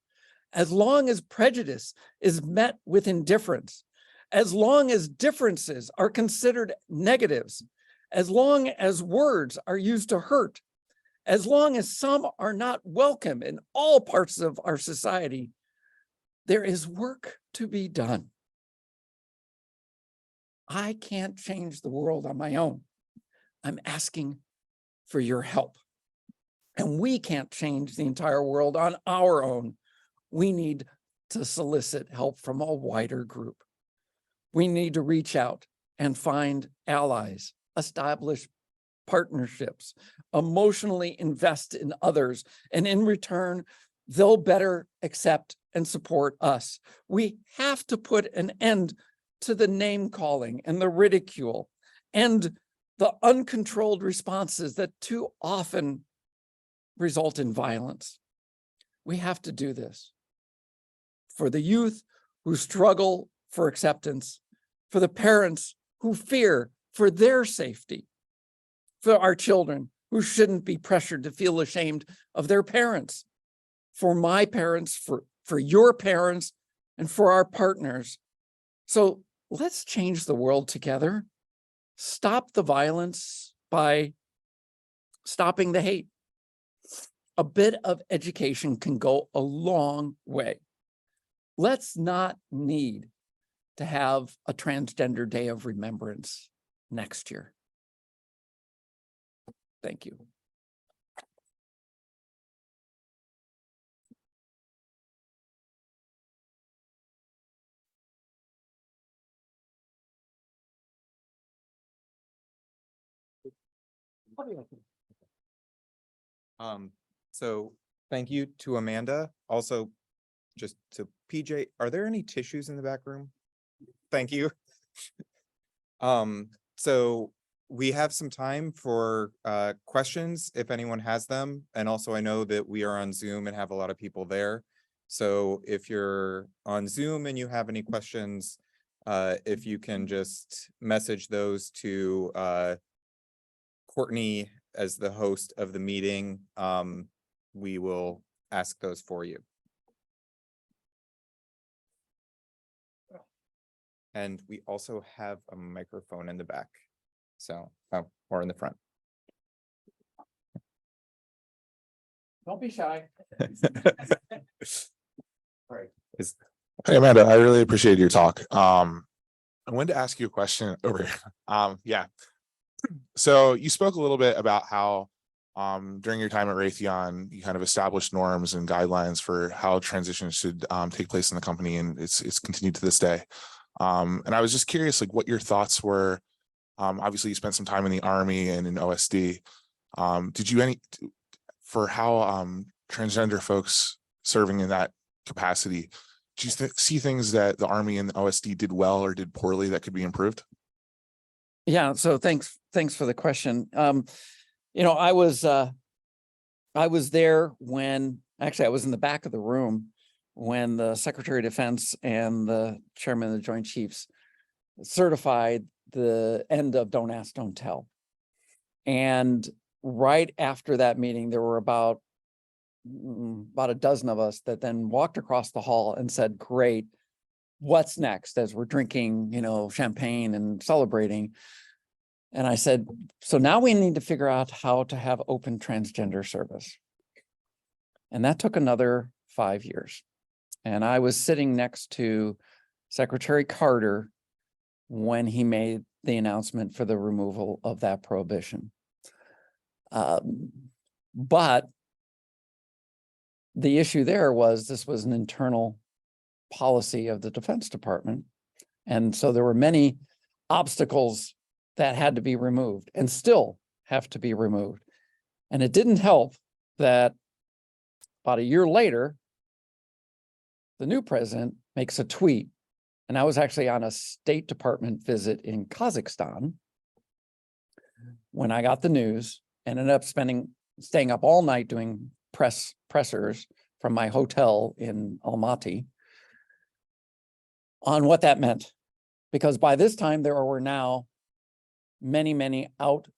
as long as prejudice is met with indifference, as long as differences are considered negatives, as long as words are used to hurt, as long as some are not welcome in all parts of our society, there is work to be done. I can't change the world on my own. I'm asking for your help. And we can't change the entire world on our own. We need to solicit help from a wider group. We need to reach out and find allies, establish partnerships, emotionally invest in others, and in return, they'll better accept and support us. We have to put an end to the name calling and the ridicule and the uncontrolled responses that too often result in violence. We have to do this for the youth who struggle for acceptance, for the parents who fear for their safety, for our children who shouldn't be pressured to feel ashamed of their parents, for my parents, for your parents, and for our partners. So let's change the world together. Stop the violence by stopping the hate. A bit of education can go a long way. Let's not need to have a Transgender Day of Remembrance next year. Thank you. So thank you to Amanda. Also, just to PJ, are there any tissues in the back room? Thank you. So we have some time for questions if anyone has them. And also I know that we are on Zoom and have a lot of people there. So if you're on Zoom and you have any questions, if you can just message those to Courtney as the host of the meeting, we will ask those for you. And we also have a microphone in the back. So, or in the front. Don't be shy. Hey, Amanda, I really appreciate your talk. I wanted to ask you a question over here. Yeah. So you spoke a little bit about how during your time at Raytheon, you kind of established norms and guidelines for how transitions should take place in the company, and it's continued to this day. And I was just curious, like, what your thoughts were. Obviously, you spent some time in the Army and in OSD. Did you for how transgender folks serving in that capacity, do you see things that the Army and the OSD did well or did poorly that could be improved? Yeah, so thanks for the question. You know, I was there when, actually I was in the back of the room when the Secretary of Defense and the Chairman of the Joint Chiefs certified the end of Don't Ask, Don't Tell. And right after that meeting, there were about a dozen of us that then walked across the hall and said, great, what's next, as we're drinking, you know, champagne and celebrating. And I said, so now we need to figure out how to have open transgender service. And that took another 5 years. And I was sitting next to Secretary Carter when he made the announcement for the removal of that prohibition. But the issue there was this was an internal policy of the Defense Department. And so there were many obstacles that had to be removed and still have to be removed. And it didn't help that about a year later, the new president makes a tweet And I was actually on a State Department visit in Kazakhstan when I got the news and ended up staying up all night doing pressers from my hotel in Almaty on what that meant. Because by this time, there were now many, many out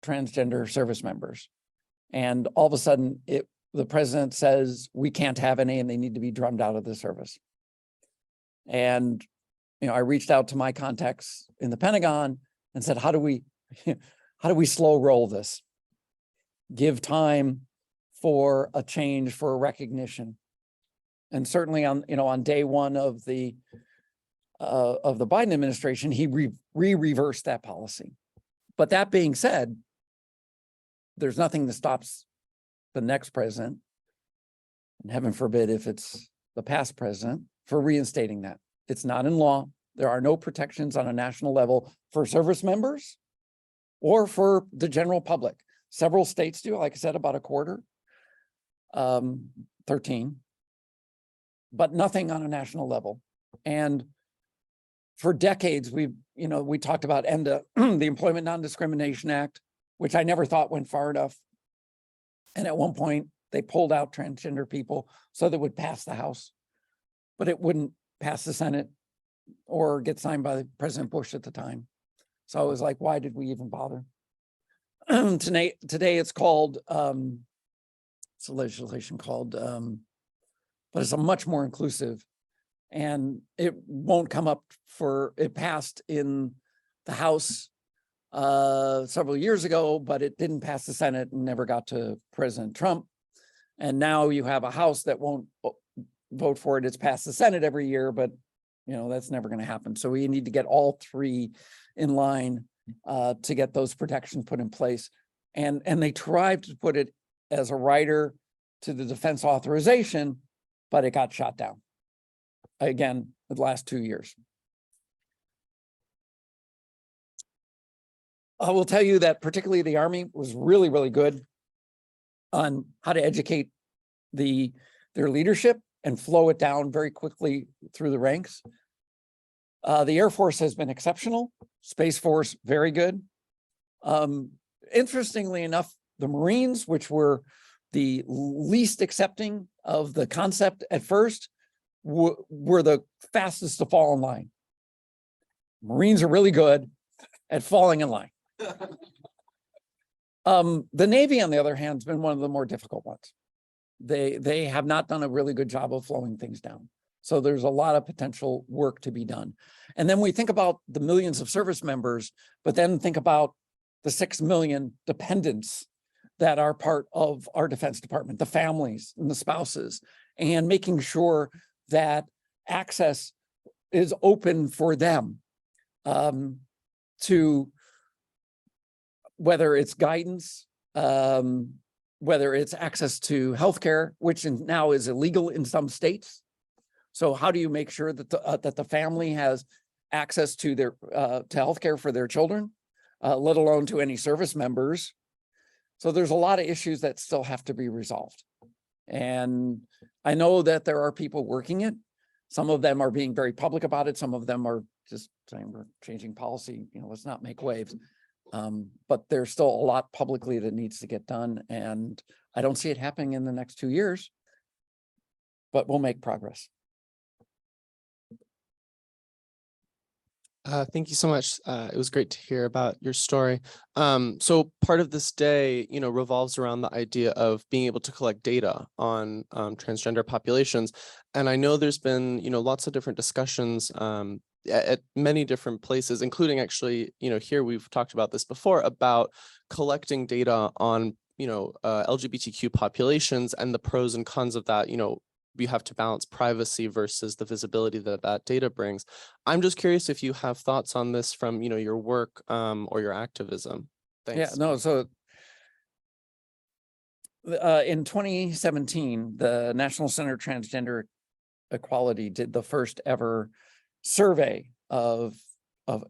transgender service members. And all of a sudden, the president says, we can't have any and they need to be drummed out of the service. And, I reached out to my contacts in the Pentagon and said, how do we slow roll this? Give time for a change, for a recognition. And certainly on day one of the Biden administration, he reversed that policy. But that being said, there's nothing that stops the next president, and heaven forbid if it's the past president, for reinstating that. It's not in law. There are no protections on a national level for service members or for the general public. Several states do, like I said, about a quarter, 13, but nothing on a national level. And for decades, we talked about ENDA, the Employment Non-Discrimination Act, which I never thought went far enough. And at one point, they pulled out transgender people so that it would pass the House, but it wouldn't pass the Senate or get signed by President Bush at the time. So I was like, why did we even bother? Today it's called, it's a legislation called, but it's a much more inclusive, and it won't come up it passed in the House several years ago, but it didn't pass the Senate and never got to President Trump. And now you have a House that won't vote for it. It's passed the Senate every year, but that's never going to happen. So we need to get all three in line to get those protections put in place. And they tried to put it as a rider to the defense authorization, but it got shot down again the last 2 years. I will tell you that particularly the Army was really, really good on how to educate their leadership and flow it down very quickly through the ranks. The Air Force has been exceptional. Space Force, very good. Interestingly enough, the Marines, which were the least accepting of the concept at first, were the fastest to fall in line. Marines are really good at falling in line. The Navy, on the other hand, has been one of the more difficult ones. They have not done a really good job of flowing things down. So there's a lot of potential work to be done. And then we think about the millions of service members, but then think about the 6 million dependents that are part of our Defense Department, the families and the spouses, and making sure that access is open for them to, whether it's guidance, whether it's access to healthcare, which now is illegal in some states. So how do you make sure that the family has access to their to healthcare for their children, let alone to any service members? So there's a lot of issues that still have to be resolved. And I know that there are people working it. Some of them are being very public about it. Some of them are just saying we're changing policy, let's not make waves. But there's still a lot publicly that needs to get done. And I don't see it happening in the next 2 years, but we'll make progress. Thank you so much. It was great to hear about your story. So part of this day, revolves around the idea of being able to collect data on transgender populations. And I know there's been, lots of different discussions at many different places, including actually, here we've talked about this before, about collecting data on, LGBTQ populations and the pros and cons of that. You have to balance privacy versus the visibility that data brings. I'm just curious if you have thoughts on this from, your work or your activism. Thanks. Yeah, no, so in 2017, the National Center for Transgender Equality did the first ever survey and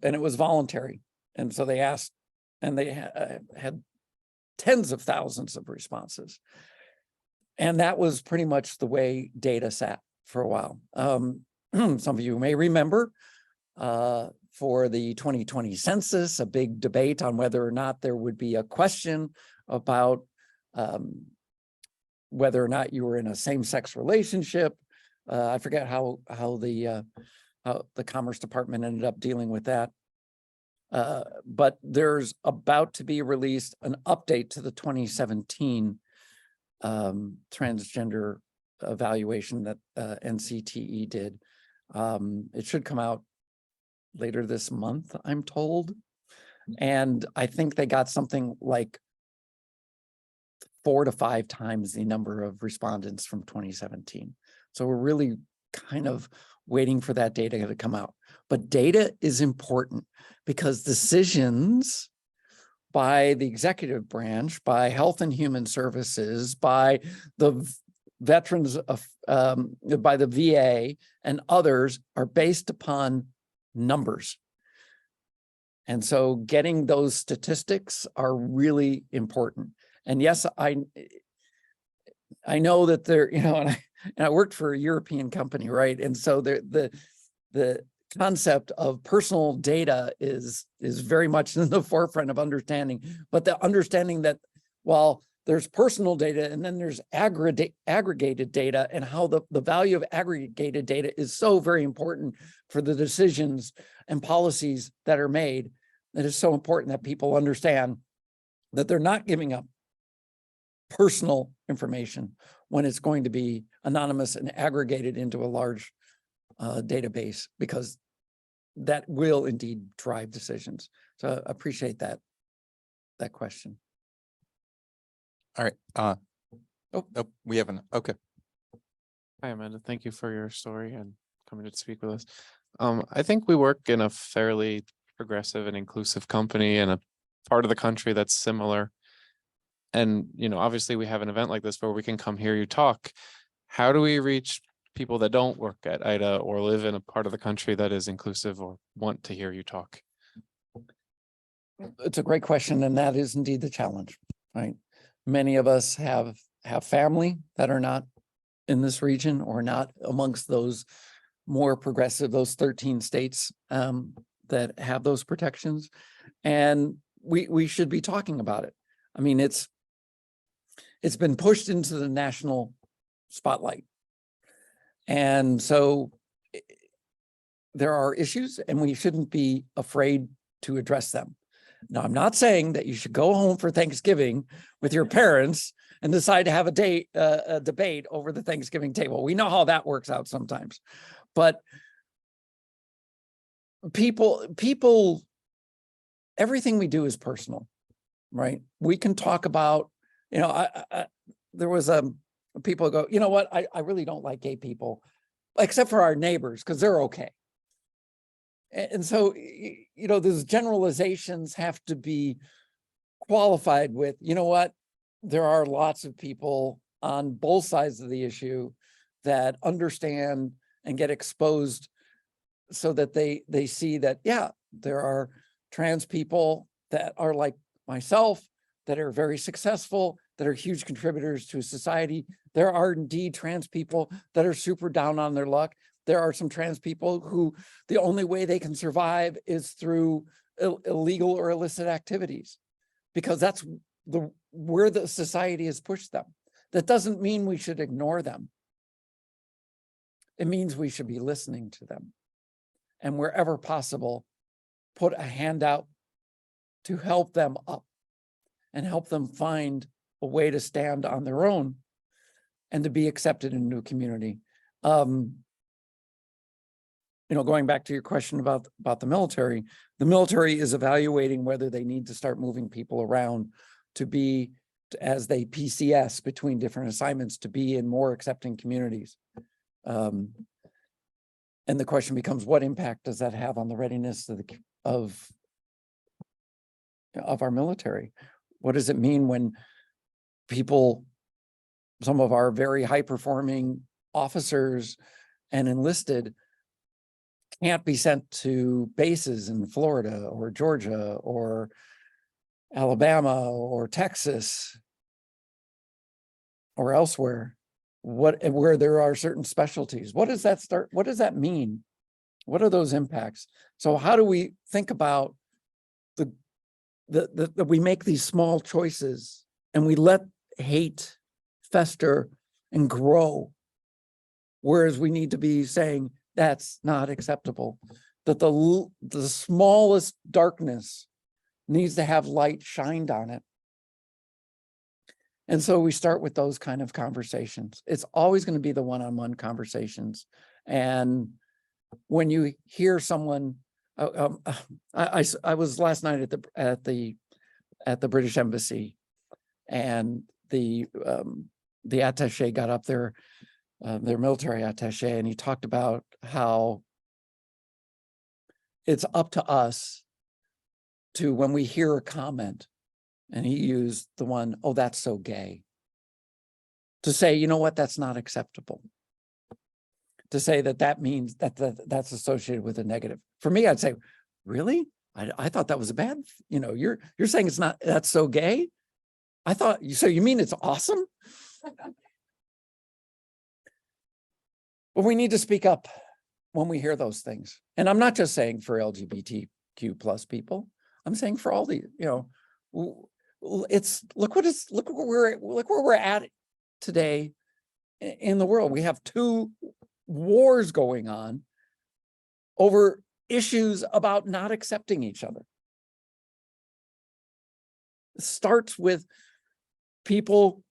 it was voluntary. And so they asked, and they had tens of thousands of responses. And that was pretty much the way data sat for a while. some of you may remember, for the 2020 census, a big debate on whether or not there would be a question about whether or not you were in a same-sex relationship. I forget how the Commerce Department ended up dealing with that. But there's about to be released an update to the 2017 transgender evaluation that NCTE did. It should come out later this month, I'm told. And I think they got something like 4 to 5 times the number of respondents from 2017. So we're really kind of waiting for that data to come out. But data is important because decisions by the executive branch, by Health and Human Services, by the veterans of, by the VA and others are based upon numbers. And so getting those statistics are really important. And yes, I know that they're, and I worked for a European company, right? And so the concept of personal data is very much in the forefront of understanding, but the understanding that while there's personal data and then there's aggregated data, and how the value of aggregated data is so very important for the decisions and policies that are made. It is so important that people understand that they're not giving up personal information when it's going to be anonymous and aggregated into a large database, because that will indeed drive decisions. So I appreciate that question. All right. Oh, we haven't. Okay. Hi, Amanda. Thank you for your story and coming to speak with us. I think we work in a fairly progressive and inclusive company in a part of the country that's similar. And, obviously we have an event like this where we can come hear you talk. How do we reach people that don't work at IDA or live in a part of the country that is inclusive or want to hear you talk? It's a great question, and that is indeed the challenge, right? Many of us have family that are not in this region or not amongst those more progressive, those 13 states that have those protections. And we should be talking about it. I mean, it's been pushed into the national spotlight. And so there are issues, and we shouldn't be afraid to address them. Now, I'm not saying that you should go home for Thanksgiving with your parents and decide to have a debate over the Thanksgiving table. We know how that works out sometimes. But people, everything we do is personal, right? We can talk about, there was people go, you know what, I really don't like gay people, except for our neighbors, because they're okay. And so, those generalizations have to be qualified with, there are lots of people on both sides of the issue that understand and get exposed so that they see that, yeah, there are trans people that are like myself, that are very successful, that are huge contributors to society. There are indeed trans people that are super down on their luck. There are some trans people who the only way they can survive is through illegal or illicit activities, because that's where the society has pushed them. That doesn't mean we should ignore them. It means we should be listening to them. And wherever possible, put a hand out to help them up and help them find a way to stand on their own and to be accepted in a new community. Going back to your question about the military is evaluating whether they need to start moving people around to be, as they PCS between different assignments, to be in more accepting communities. And the question becomes, what impact does that have on the readiness of our military? What does it mean when people, some of our very high-performing officers and enlisted, can't be sent to bases in Florida or Georgia or Alabama or Texas or elsewhere where there are certain specialties. What does that start? What does that mean? What are those impacts? So how do we think about that we make these small choices and we let hate fester and grow, whereas we need to be saying that's not acceptable, that the smallest darkness needs to have light shined on it. And so we start with those kind of conversations. It's always going to be the one-on-one conversations. And when you hear someone, I was last night at the British Embassy, and the attaché got up there, their military attaché, and he talked about how it's up to us to, when we hear a comment, and he used the one, "Oh, that's so gay," to say, you know what, that's not acceptable. To say that means that's associated with a negative. For me, I'd say, really? I thought that was a bad, you're saying it's not, that's so gay? I thought, so you mean it's awesome? But we need to speak up when we hear those things. And I'm not just saying for LGBTQ plus people. I'm saying for all the, it's, look where we're at today in the world. We have 2 wars going on over issues about not accepting each other. It starts with people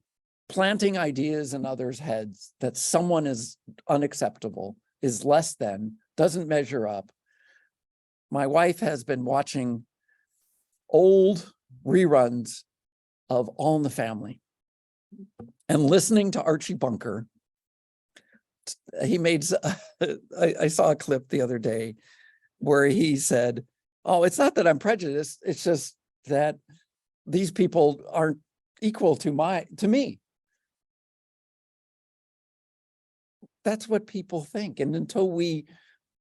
planting ideas in others' heads that someone is unacceptable, is less than, doesn't measure up. My wife has been watching old reruns of All in the Family and listening to Archie Bunker. He made, I saw a clip the other day where he said, "Oh, it's not that I'm prejudiced. It's just that these people aren't equal to me." That's what people think. And until we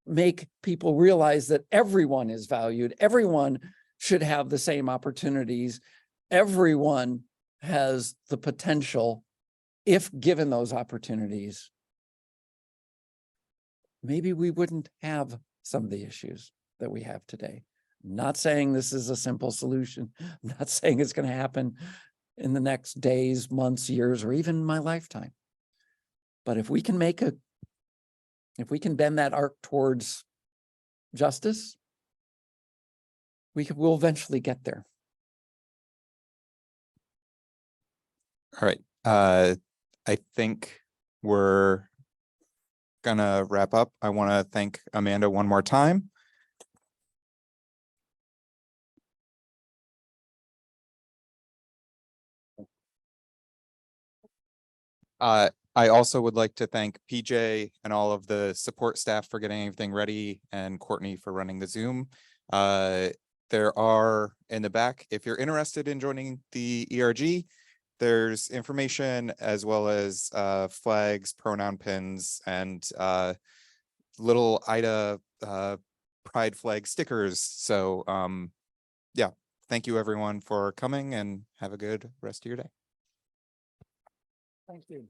make people realize that everyone is valued, everyone should have the same opportunities, everyone has the potential, if given those opportunities, maybe we wouldn't have some of the issues that we have today. I'm not saying this is a simple solution. I'm not saying it's going to happen in the next days, months, years, or even my lifetime. But if we can bend that arc towards justice, we'll eventually get there. All right. I think we're gonna wrap up. I want to thank Amanda one more time. I also would like to thank PJ and all of the support staff for getting everything ready, and Courtney for running the Zoom. There are in the back, if you're interested in joining the ERG, there's information as well as flags, pronoun pins, and little IDA pride flag stickers. So yeah, thank you everyone for coming, and have a good rest of your day. Thank you.